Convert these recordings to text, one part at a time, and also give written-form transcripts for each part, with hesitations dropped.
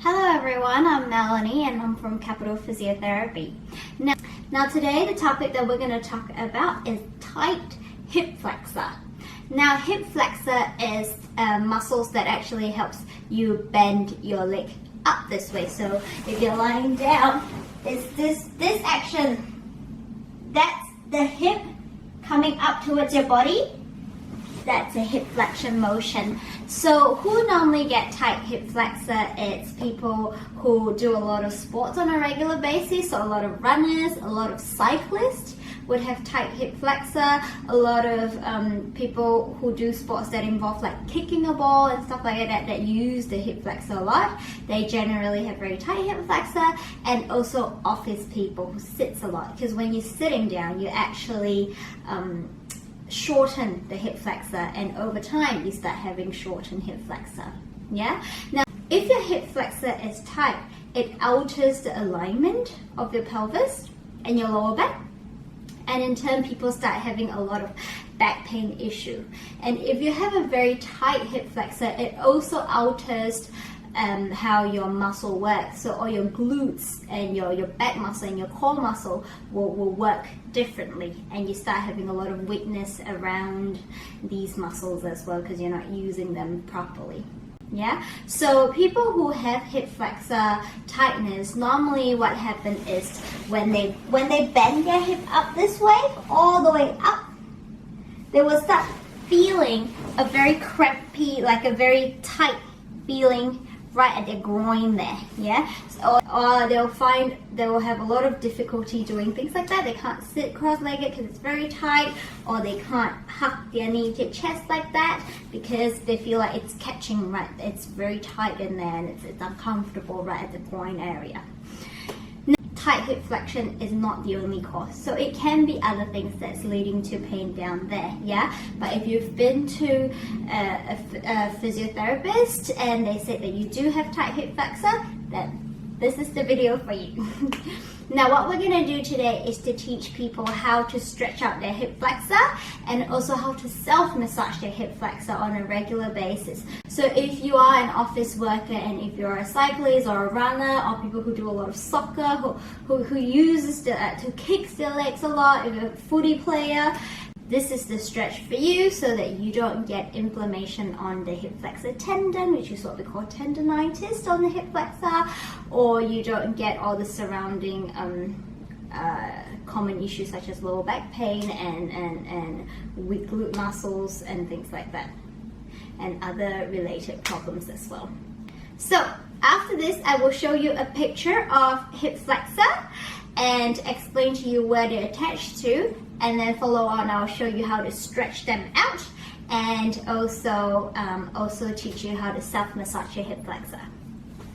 Hello everyone, I'm Melanie and I'm from Capital Physiotherapy. Now today the topic that we're going to talk about is tight hip flexor. Now hip flexor is muscles that actually helps you bend your leg up this way. So if you're lying down, it's this action. That's the hip coming up towards your body. That's a hip flexion motion. So who normally get tight hip flexor? It's people who do a lot of sports on a regular basis. So a lot of runners, a lot of cyclists would have tight hip flexor. A lot of people who do sports that involve like kicking a ball and stuff like that use the hip flexor a lot. They generally have very tight hip flexor. And also office people who sits a lot, because when you're sitting down, you actually shorten the hip flexor, and over time you start having shortened hip flexor. Yeah. Now, if your hip flexor is tight, it alters the alignment of your pelvis and your lower back, and in turn people start having a lot of back pain issue. And if you have a very tight hip flexor, it also alters how your muscle works. So all your glutes and your back muscle and your core muscle will work differently, and you start having a lot of weakness around these muscles as well because you're not using them properly. Yeah, so people who have hip flexor tightness, normally what happens is when they bend their hip up this way, all the way up, they will start feeling a very crampy, like a very tight feeling right at their groin there, yeah? Or they will have a lot of difficulty doing things like that. They can't sit cross-legged because it's very tight, or they can't hug their knee to chest like that because they feel like it's catching right. It's very tight in there and it's uncomfortable right at the groin area. Tight hip flexion is not the only cause, so it can be other things that's leading to pain down there, yeah? But if you've been to a physiotherapist and they say that you do have tight hip flexor, then this is the video for you. Now what we're going to do today is to teach people how to stretch out their hip flexor and also how to self-massage their hip flexor on a regular basis. So if you are an office worker and if you're a cyclist or a runner or people who do a lot of soccer, who uses to kick their legs a lot, if you're a footy player, this is the stretch for you so that you don't get inflammation on the hip flexor tendon, which is what we call tendonitis on the hip flexor, or you don't get all the surrounding common issues such as lower back pain and weak glute muscles and things like that, and other related problems as well. So after this, I will show you a picture of hip flexor and explain to you where they're attached to, and then follow on, I'll show you how to stretch them out and also teach you how to self-massage your hip flexor.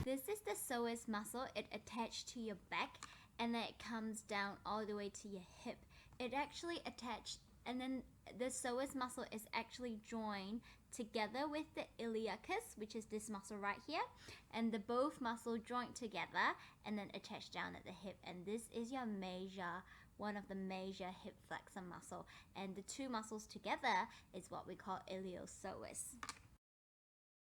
This is the psoas muscle. It attached to your back and then it comes down all the way to your hip. It actually attached, and then the psoas muscle is actually joined together with the iliacus, which is this muscle right here, and the both muscle joined together and then attached down at the hip, and this is your one of the major hip flexor muscle, and the two muscles together is what we call iliopsoas.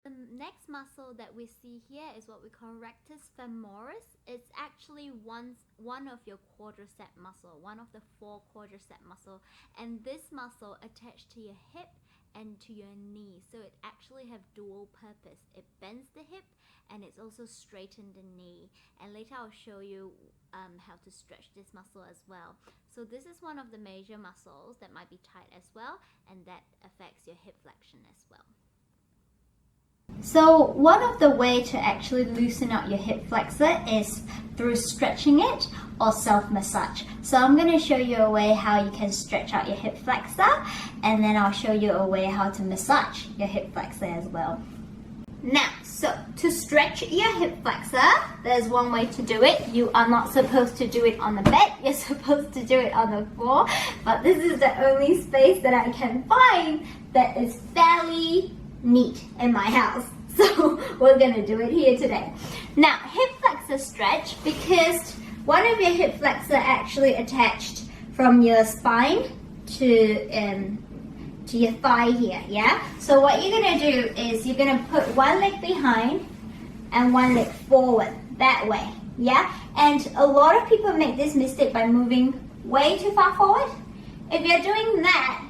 The next muscle that we see here is what we call rectus femoris. It's actually one of your quadricep muscle, one of the 4 quadricep muscle, and this muscle attached to your hip and to your knee, so it actually have dual purpose. It bends the hip and it's also straightened the knee, and later I'll show you how to stretch this muscle as well. So this is one of the major muscles that might be tight as well, and that affects your hip flexion as well. So one of the way to actually loosen out your hip flexor is through stretching it or self-massage. So I'm going to show you a way how you can stretch out your hip flexor, and then I'll show you a way how to massage your hip flexor as well. Now, so to stretch your hip flexor, there's one way to do it. You are not supposed to do it on the bed, you're supposed to do it on the floor, but this is the only space that I can find that is fairly neat in my house. So we're gonna do it here today. Now, hip flexor stretch, because one of your hip flexor actually attached from your spine to your thigh here, yeah? So what you're gonna do is you're gonna put one leg behind and one leg forward, that way, yeah? And a lot of people make this mistake by moving way too far forward. If you're doing that,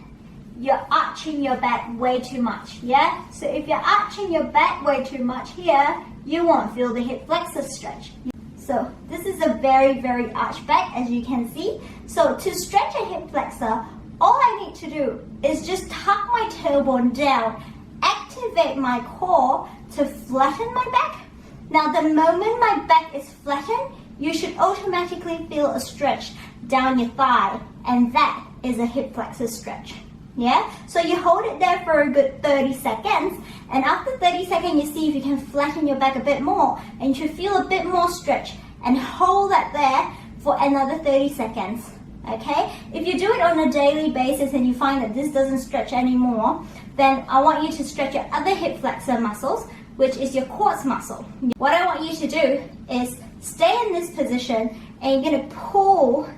you're arching your back way too much, yeah? So if you're arching your back way too much here, you won't feel the hip flexor stretch. So this is a very, very arched back, as you can see. So to stretch a hip flexor, all I need to do is just tuck my tailbone down, activate my core to flatten my back. Now the moment my back is flattened, you should automatically feel a stretch down your thigh, and that is a hip flexor stretch. Yeah, so you hold it there for a good 30 seconds, and after 30 seconds you see if you can flatten your back a bit more, and you should feel a bit more stretch, and hold that there for another 30 seconds. Okay, if you do it on a daily basis and you find that this doesn't stretch anymore, then I want you to stretch your other hip flexor muscles, which is your quads muscle. What I want you to do is stay in this position, and you're going to pull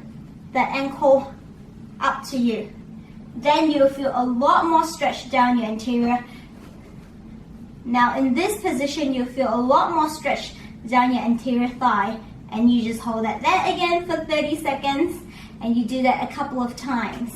the ankle up to you. Then you'll feel a lot more stretch down your anterior. Now in this position, you'll feel a lot more stretch down your anterior thigh, and you just hold that there again for 30 seconds, and you do that a couple of times.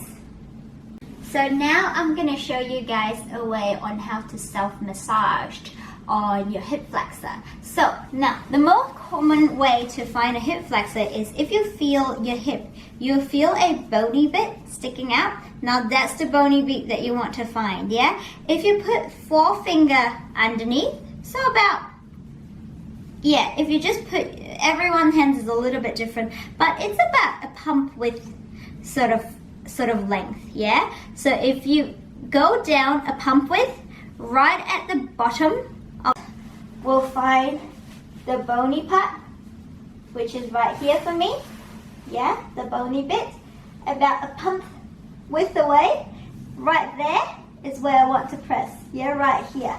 So now I'm going to show you guys a way on how to self-massage on your hip flexor. So now the most common way to find a hip flexor is if you feel your hip, you feel a bony bit sticking out. Now that's the bony bit that you want to find, yeah? If you put forefinger underneath, so about, yeah, if you just put, everyone's hands is a little bit different, but it's about a pump width sort of length, yeah? So if you go down a pump width, right at the bottom, we'll find the bony part, which is right here for me, yeah, the bony bit, about a pump width away. Right there is where I want to press, yeah, right here,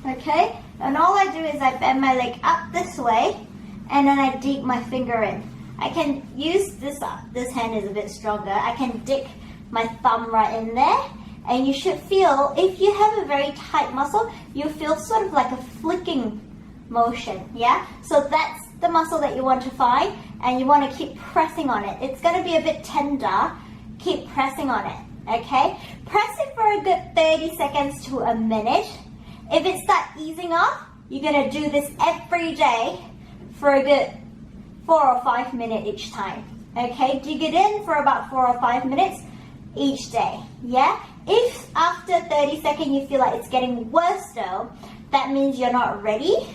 okay? And all I do is I bend my leg up this way, and then I dig my finger in. I can use this hand is a bit stronger. I can dig my thumb right in there, and you should feel, if you have a very tight muscle, you feel sort of like a flicking motion, yeah? So that's the muscle that you want to find, and you want to keep pressing on it. It's going to be a bit tender. Keep pressing on it, okay? Press it for a good 30 seconds to a minute. If it starts easing off, you're going to do this every day for a good 4 or 5 minutes each time, okay? Dig it in for about 4 or 5 minutes each day, yeah? If after 30 seconds you feel like it's getting worse though, that means you're not ready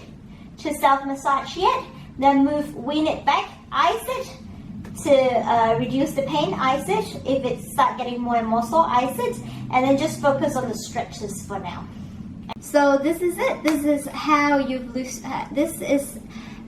to self-massage yet, then wean it back, ice it to reduce the pain, ice it. If it starts getting more and more sore, ice it, and then just focus on the stretches for now. So this is it. This is how you've this is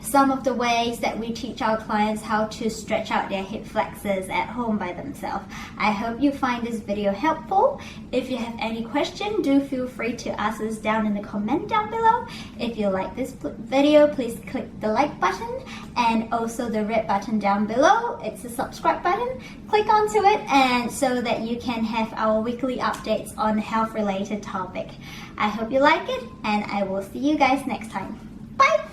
some of the ways that we teach our clients how to stretch out their hip flexors at home by themselves. I hope you find this video helpful. If you have any question, do feel free to ask us down in the comment down below. If you like this video, please click the like button, and also the red button down below. It's a subscribe button. Click onto it, and so that you can have our weekly updates on health related topic. I hope you like it, and I will see you guys next time. Bye!